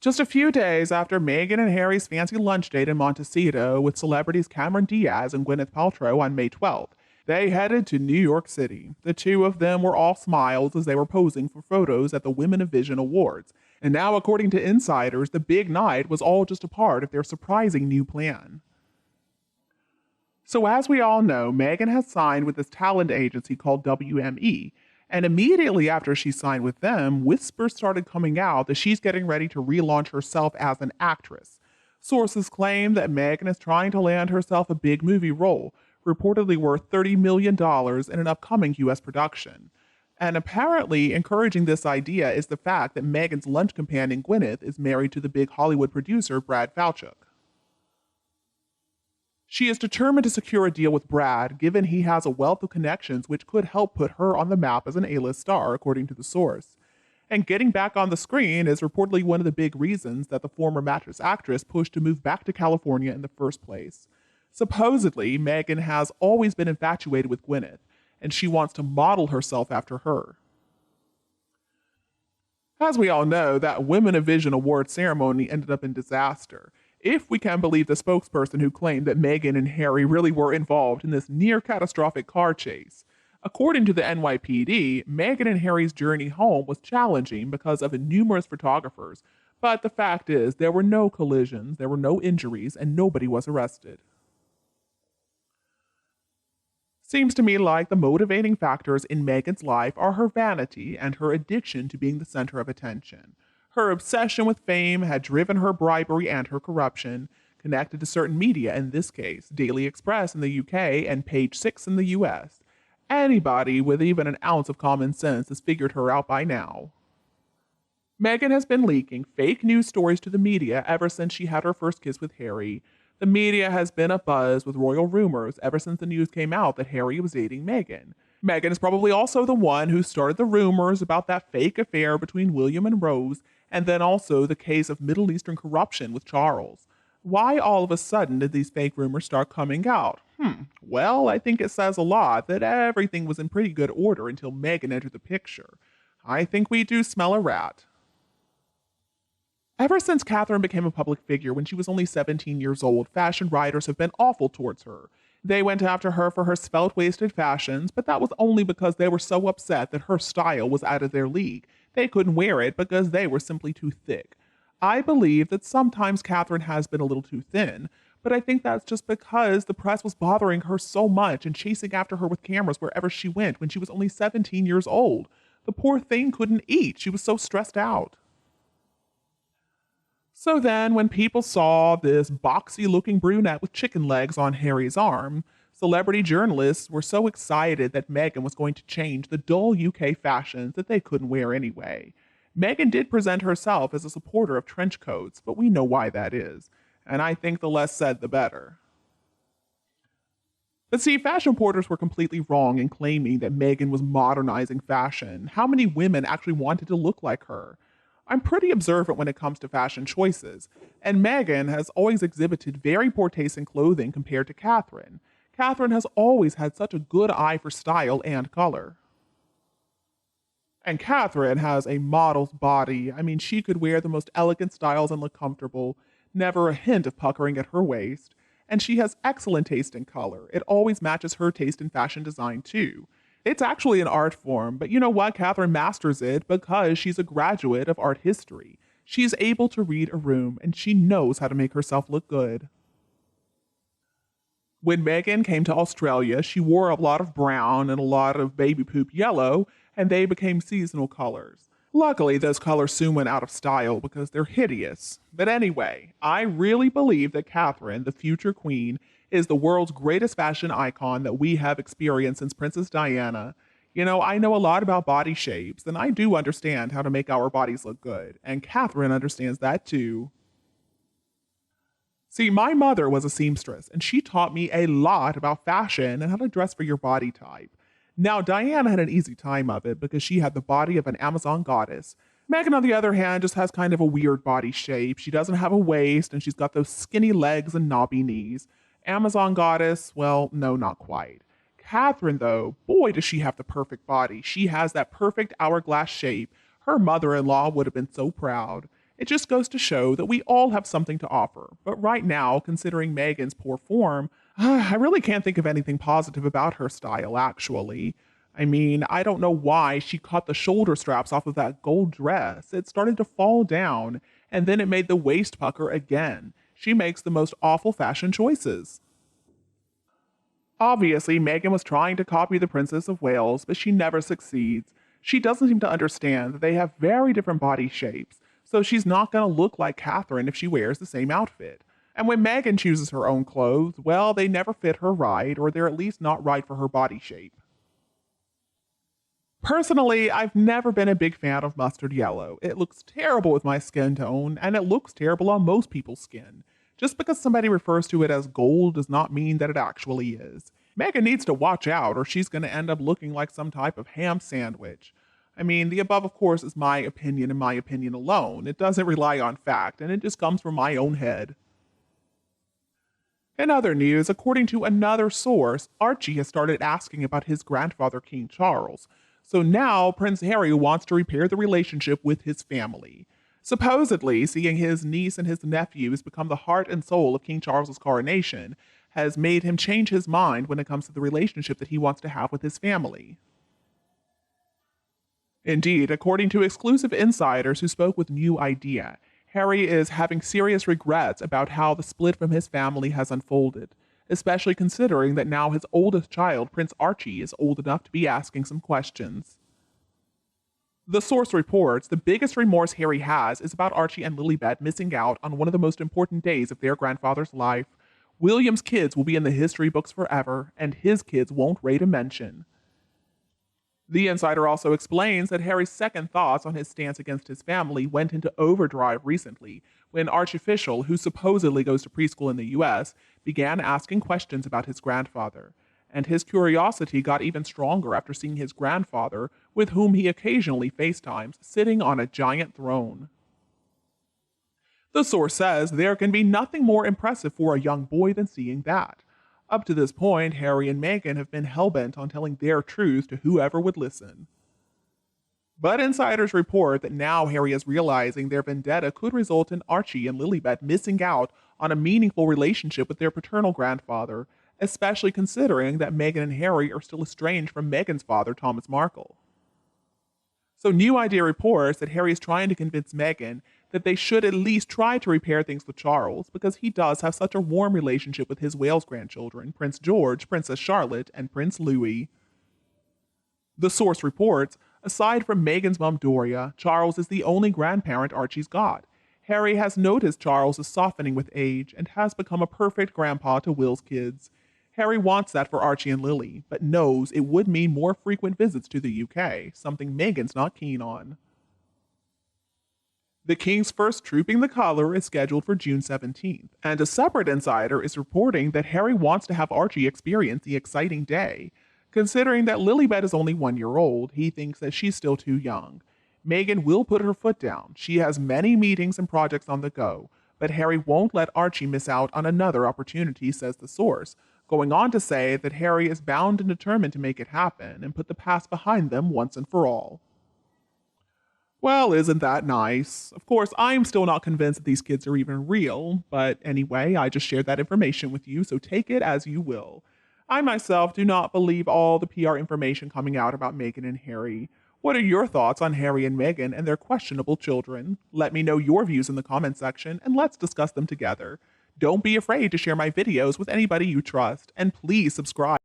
Just a few days after Meghan and Harry's fancy lunch date in Montecito with celebrities Cameron Diaz and Gwyneth Paltrow on May 12th, they headed to New York City. The two of them were all smiles as they were posing for photos at the Women of Vision Awards. And now, according to insiders, the big night was all just a part of their surprising new plan. So, as we all know, Meghan has signed with this talent agency called WME. And immediately after she signed with them, whispers started coming out that she's getting ready to relaunch herself as an actress. Sources claim that Meghan is trying to land herself a big movie role, reportedly worth $30 million in an upcoming U.S. production. And apparently, encouraging this idea is the fact that Meghan's lunch companion Gwyneth is married to the big Hollywood producer Brad Falchuk. She is determined to secure a deal with Brad, given he has a wealth of connections which could help put her on the map as an A-list star, according to the source. And getting back on the screen is reportedly one of the big reasons that the former Mattress actress pushed to move back to California in the first place. Supposedly, Meghan has always been infatuated with Gwyneth, and she wants to model herself after her. As we all know, that Women of Vision Award ceremony ended up in disaster, if we can believe the spokesperson who claimed that Meghan and Harry really were involved in this near-catastrophic car chase. According to the NYPD, Meghan and Harry's journey home was challenging because of numerous photographers, but the fact is there were no collisions, there were no injuries, and nobody was arrested. Seems to me like the motivating factors in Meghan's life are her vanity and her addiction to being the center of attention. Her obsession with fame had driven her bribery and her corruption, connected to certain media, in this case, Daily Express in the UK and Page 6 in the US. Anybody with even an ounce of common sense has figured her out by now. Meghan has been leaking fake news stories to the media ever since she had her first kiss with Harry. The media has been abuzz with royal rumors ever since the news came out that Harry was dating Meghan. Meghan is probably also the one who started the rumors about that fake affair between William and Rose, and then also the case of Middle Eastern corruption with Charles. Why all of a sudden did these fake rumors start coming out? Well, I think it says a lot that everything was in pretty good order until Meghan entered the picture. I think we do smell a rat. Ever since Catherine became a public figure when she was only 17 years old, fashion writers have been awful towards her. They went after her for her svelte-waisted fashions, but that was only because they were so upset that her style was out of their league. They couldn't wear it because they were simply too thick. I believe that sometimes Catherine has been a little too thin, but I think that's just because the press was bothering her so much and chasing after her with cameras wherever she went when she was only 17 years old. The poor thing couldn't eat. She was so stressed out. So then, when people saw this boxy-looking brunette with chicken legs on Harry's arm, celebrity journalists were so excited that Meghan was going to change the dull UK fashions that they couldn't wear anyway. Meghan did present herself as a supporter of trench coats, but we know why that is, and I think the less said the better. But see, fashion reporters were completely wrong in claiming that Meghan was modernizing fashion. How many women actually wanted to look like her? I'm pretty observant when it comes to fashion choices, and Meghan has always exhibited very poor taste in clothing compared to Catherine. Catherine has always had such a good eye for style and color. And Catherine has a model's body. I mean, she could wear the most elegant styles and look comfortable, never a hint of puckering at her waist. And she has excellent taste in color. It always matches her taste in fashion design, too. It's actually an art form, but you know what? Catherine masters it because she's a graduate of art history. She's able to read a room, and she knows how to make herself look good. When Meghan came to Australia, she wore a lot of brown and a lot of baby poop yellow, and they became seasonal colors. Luckily, those colors soon went out of style because they're hideous. But anyway, I really believe that Catherine, the future queen, is the world's greatest fashion icon that we have experienced since Princess Diana. You know, I know a lot about body shapes, and I do understand how to make our bodies look good, and Catherine understands that too. See, my mother was a seamstress, and she taught me a lot about fashion and how to dress for your body type. Now, Diana had an easy time of it because she had the body of an Amazon goddess. Meghan, on the other hand, just has kind of a weird body shape. She doesn't have a waist, and she's got those skinny legs and knobby knees. Amazon goddess, well, no, not quite. Catherine, though, boy, does she have the perfect body. She has that perfect hourglass shape. Her mother-in-law would have been so proud. It just goes to show that we all have something to offer. But right now, considering Meghan's poor form, I really can't think of anything positive about her style, actually. I mean, I don't know why she cut the shoulder straps off of that gold dress. It started to fall down, and then it made the waist pucker again. She makes the most awful fashion choices. Obviously, Meghan was trying to copy the Princess of Wales, but she never succeeds. She doesn't seem to understand that they have very different body shapes, so she's not going to look like Catherine if she wears the same outfit. And when Meghan chooses her own clothes, well, they never fit her right, or they're at least not right for her body shape. Personally, I've never been a big fan of mustard yellow. It looks terrible with my skin tone, and it looks terrible on most people's skin. Just because somebody refers to it as gold does not mean that it actually is. Megan needs to watch out, or she's going to end up looking like some type of ham sandwich. I mean, the above, of course, is my opinion and my opinion alone. It doesn't rely on fact, and it just comes from my own head. In other news, according to another source, Archie has started asking about his grandfather, King Charles. So now Prince Harry wants to repair the relationship with his family. Supposedly, seeing his niece and his nephews become the heart and soul of King Charles's coronation has made him change his mind when it comes to the relationship that he wants to have with his family. Indeed, according to exclusive insiders who spoke with New Idea, Harry is having serious regrets about how the split from his family has unfolded, especially considering that now his oldest child, Prince Archie, is old enough to be asking some questions. The source reports the biggest remorse Harry has is about Archie and Lilibet missing out on one of the most important days of their grandfather's life. William's kids will be in the history books forever, and his kids won't rate a mention. The insider also explains that Harry's second thoughts on his stance against his family went into overdrive recently when Archofficial, who supposedly goes to preschool in the US, began asking questions about his grandfather. And his curiosity got even stronger after seeing his grandfather, with whom he occasionally FaceTimes, sitting on a giant throne. The source says there can be nothing more impressive for a young boy than seeing that. Up to this point, Harry and Meghan have been hellbent on telling their truth to whoever would listen. But insiders report that now Harry is realizing their vendetta could result in Archie and Lilibet missing out on a meaningful relationship with their paternal grandfather, especially considering that Meghan and Harry are still estranged from Meghan's father, Thomas Markle. So New Idea reports that Harry is trying to convince Meghan that they should at least try to repair things with Charles because he does have such a warm relationship with his Wales grandchildren, Prince George, Princess Charlotte, and Prince Louis. The source reports, aside from Meghan's mom Doria, Charles is the only grandparent Archie's got. Harry has noticed Charles is softening with age and has become a perfect grandpa to Will's kids. Harry wants that for Archie and Lily, but knows it would mean more frequent visits to the UK, something Meghan's not keen on. The King's first Trooping the Colour is scheduled for June 17th, and a separate insider is reporting that Harry wants to have Archie experience the exciting day. Considering that Lilibet is only 1 year old, he thinks that she's still too young. Meghan will put her foot down. She has many meetings and projects on the go, but Harry won't let Archie miss out on another opportunity, says the source, going on to say that Harry is bound and determined to make it happen and put the past behind them once and for all. Well, isn't that nice? Of course, I'm still not convinced that these kids are even real, but anyway, I just shared that information with you, so take it as you will. I myself do not believe all the PR information coming out about Meghan and Harry. What are your thoughts on Harry and Meghan and their questionable children? Let me know your views in the comment section, and let's discuss them together. Don't be afraid to share my videos with anybody you trust, and please subscribe.